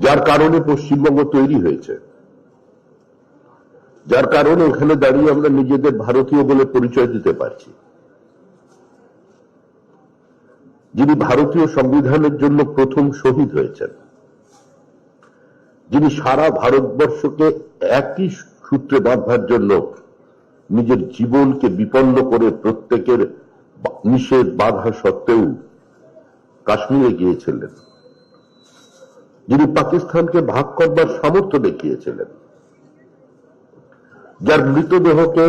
যার কারণে পশ্চিমবঙ্গ তৈরি হয়েছে, যার কারণে ওখানে দাঁড়িয়ে আমরা নিজেদের ভারতীয় বলে পরিচয় দিতে পারছি। যিনি ভারতীয় সংবিধানের জন্য প্রথম শহীদ হয়েছেন, যিনি সারা ভারতবর্ষকে একই সূত্রে বাঁধবার জন্য নিজের জীবনকে বিপন্ন করে প্রত্যেকের নিষেধ বাধা সত্ত্বেও কাশ্মীরে গিয়েছিলেন, যিনি পাকিস্তানকে ভাগ করবার সামর্থ্য দেখিয়েছিলেন, যার মৃতদেহকে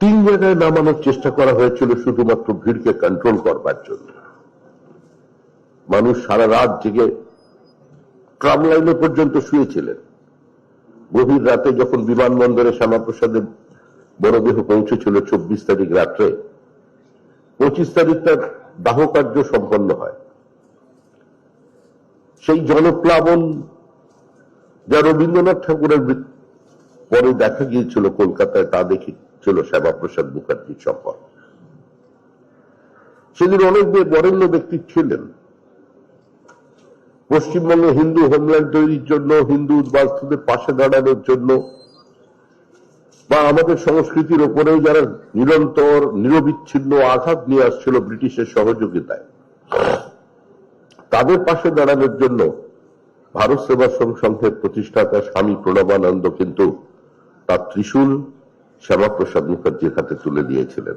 3 জায়গায় নামানোর চেষ্টা করা হয়েছিল শুধুমাত্র ভিড়কে কন্ট্রোল করবার জন্য। মানুষ সারা রাত জেগে ট্রাম লাইনে পর্যন্ত শুয়েছিলেন। গভীর রাতে যখন বিমানবন্দরে শ্যামাপ্রসাদের মরদেহ পৌঁছেছিল 24 তারিখ রাত্রে, 25 তারিখ তার দাহ কার্য সম্পন্ন হয়। সেই জনপ্লাবন যা রবীন্দ্রনাথ ঠাকুরের পরে দেখা গিয়েছিল কলকাতায়, তা দেখেছিল শ্যামাপ্রসাদ মুখার্জির সম্পর্ক। সেদিন অনেক বরেণ্য ব্যক্তি ছিলেন। পশ্চিমবঙ্গে হিন্দু হোমল্যান্ড তৈরির জন্য, হিন্দু উদ্বাস্তুদের পাশে দাঁড়ানোর জন্য, বা আমাদের সংস্কৃতির ওপরেও যারা নিরন্তর নিরবিচ্ছিন্ন আঘাত নিয়ে আসছিল ব্রিটিশের সহযোগিতায়, তাদের পাশে দাঁড়ানোর জন্য ভারত সেবাশ্রম সংঘের প্রতিষ্ঠাতা স্বামী প্রণবানন্দ কিন্তু তার ত্রিশূল শ্যামাপ্রসাদ মুখার্জির হাতে তুলে দিয়েছিলেন।